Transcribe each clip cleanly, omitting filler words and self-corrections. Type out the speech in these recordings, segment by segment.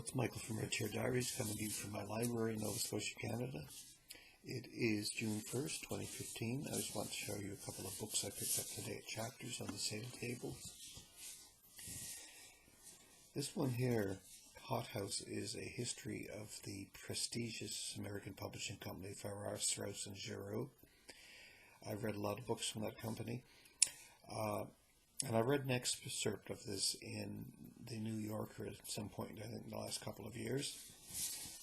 It's Michael from redCHAIRdiaries coming to you from my library in Nova Scotia, Canada. It is June 1st, 2015. I just want to show you a couple of books I picked up today at Chapters on the sale table. This one here, Hothouse, is a history of the prestigious American publishing company Farrar, Straus and Giroux. I've read a lot of books from that company. And I read an excerpt of this in the New Yorker at some point, I think, in the last couple of years.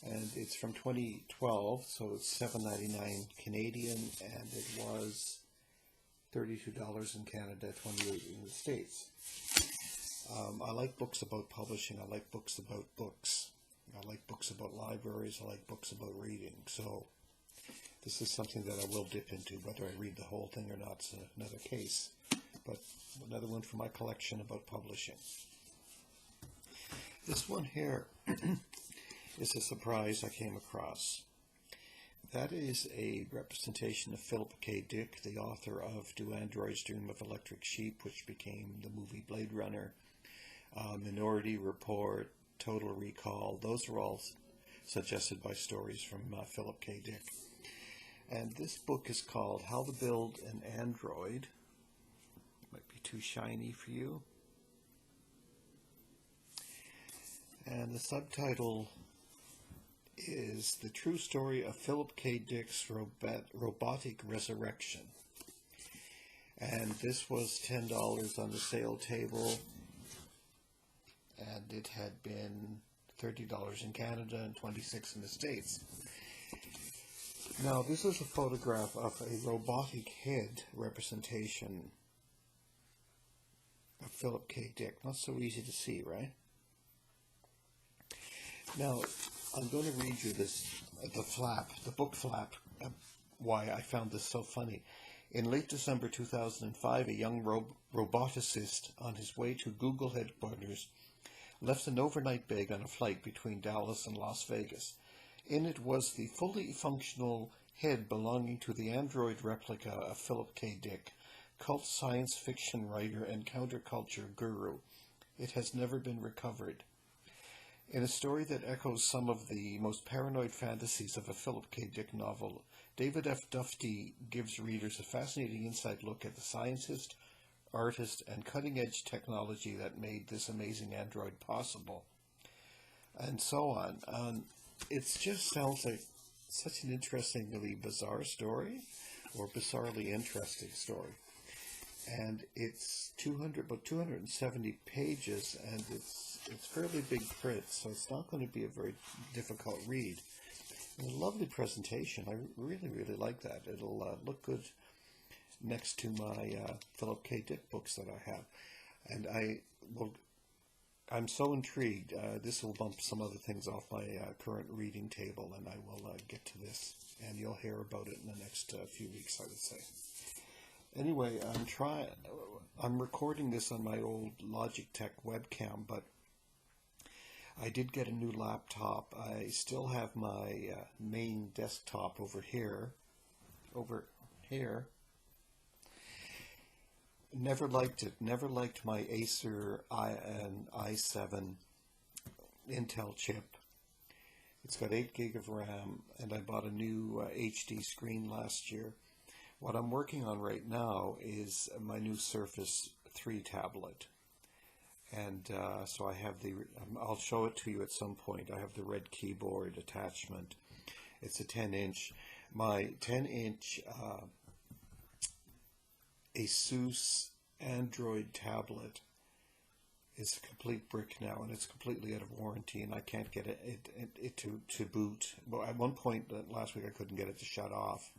And it's from 2012, so it's $7.99 Canadian, and it was $32 in Canada, $28 in the States. I like books about publishing. I like books about books. I like books about libraries. I like books about reading. So this is something that I will dip into. Whether I read the whole thing or not is another case. But another one from my collection about publishing. This one here is a surprise I came across. That is a representation of Philip K. Dick, the author of Do Androids Dream of Electric Sheep, which became the movie Blade Runner, Minority Report, Total Recall. Those are all suggested by stories from Philip K. Dick. And this book is called How to Build an Android. Might be too shiny for you. And the subtitle is The True Story of Philip K. Dick's Robotic Resurrection. And this was $10 on the sale table, and it had been $30 in Canada and $26 in the States. Now, this is a photograph of a robotic head representation of Philip K. Dick. Not so easy to see, right? Now, I'm going to read you this, the book flap, why I found this so funny. In late December 2005, a young roboticist on his way to Google headquarters left an overnight bag on a flight between Dallas and Las Vegas. In it was the fully functional head belonging to the android replica of Philip K. Dick, cult science fiction writer and counterculture guru. It has never been recovered. In a story that echoes some of the most paranoid fantasies of a Philip K. Dick novel, David F. Dufty gives readers a fascinating inside look at the scientist, artist, and cutting-edge technology that made this amazing android possible, and so on. It just sounds like such an interestingly bizarre story, or bizarrely interesting story. And it's about 270 pages, and it's fairly big print, so it's not going to be a very difficult read. And a lovely presentation. I really, really like that. It'll look good next to my Philip K. Dick books that I have. And I'm so intrigued. This will bump some other things off my current reading table, and I will get to this, and you'll hear about it in the next few weeks, I would say. Anyway, I'm recording this on my old Logitech webcam, but I did get a new laptop. I still have my main desktop over here. Never liked it. Never liked my Acer i7 Intel chip. It's got 8 gig of RAM, and I bought a new HD screen last year. What I'm working on right now is my new Surface 3 tablet. And so I have I'll show it to you at some point. I have the red keyboard attachment. It's a 10-inch. My 10-inch Asus Android tablet is a complete brick now, and it's completely out of warranty, and I can't get it to boot. Well, at one point last week I couldn't get it to shut off.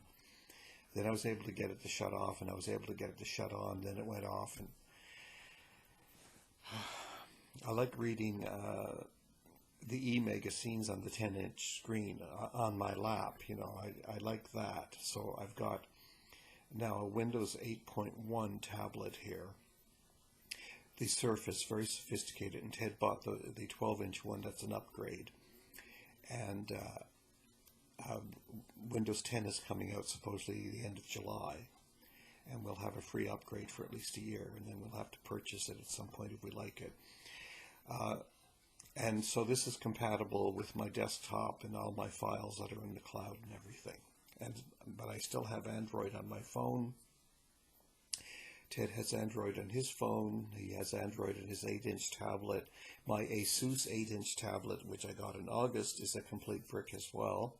Then I was able to get it to shut off, and I was able to get it to shut on. Then it went off, and I like reading the e-magazines on the 10-inch screen on my lap. You know, I like that. So I've got now a Windows 8.1 tablet here. The Surface, very sophisticated, and Ted bought the 12-inch one. That's an upgrade. And Windows 10 is coming out supposedly the end of July, and we'll have a free upgrade for at least a year, and then we'll have to purchase it at some point if we like it. And so this is compatible with my desktop and all my files that are in the cloud and everything. But I still have Android on my phone. Ted has Android on his phone. He has Android on his 8-inch tablet. My Asus 8-inch tablet, which I got in August, is a complete brick as well.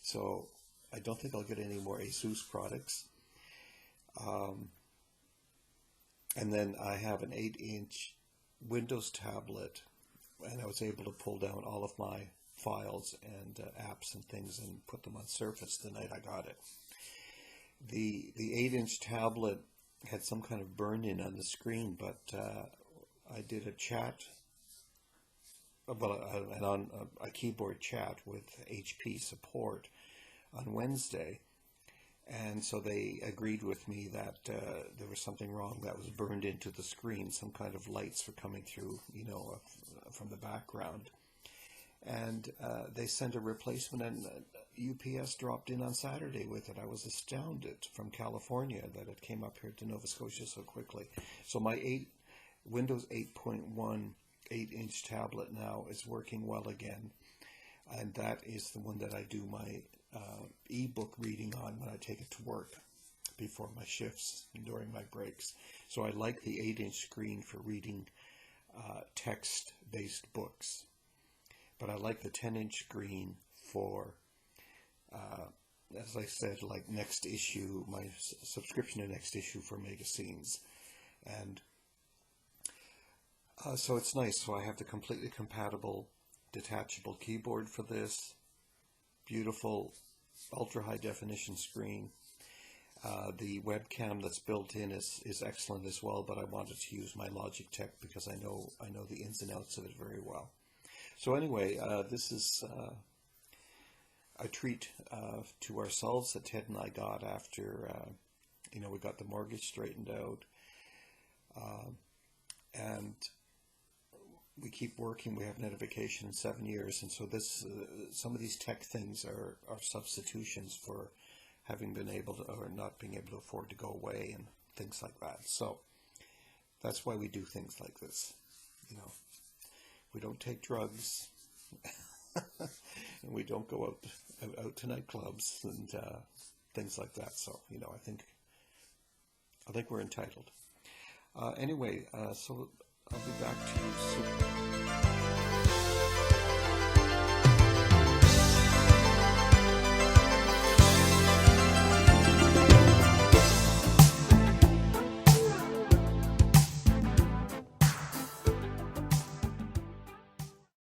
So I don't think I'll get any more Asus products. And then I have an 8-inch Windows tablet, and I was able to pull down all of my files and apps and things and put them on Surface the night I got it. The 8-inch tablet had some kind of burn-in on the screen, but I did a chat, a keyboard chat with HP support on Wednesday, and so they agreed with me that there was something wrong that was burned into the screen. Some kind of lights were coming through, from the background. And they sent a replacement, and UPS dropped in on Saturday with it. I was astounded from California that it came up here to Nova Scotia so quickly. So my Windows 8.1 8-inch tablet now is working well again. And that is the one that I do my e-book reading on when I take it to work before my shifts and during my breaks. So I like the 8-inch screen for reading text-based books. But I like the 10-inch screen for, as I said, like Next Issue, my subscription to Next Issue for magazines. And so it's nice. So I have the completely compatible detachable keyboard for this. Beautiful ultra high definition screen. The webcam that's built in is excellent as well, but I wanted to use my Logitech because I know the ins and outs of it very well. So anyway, this is a treat to ourselves that Ted and I got after we got the mortgage straightened out, and we keep working. We haven't had a vacation in 7 years, and so this some of these tech things are substitutions for having been able to, or not being able to afford to go away and things like that. So that's why we do things like this. We don't take drugs, and we don't go out to nightclubs and things like that. So I think we're entitled. Anyway, so I'll be back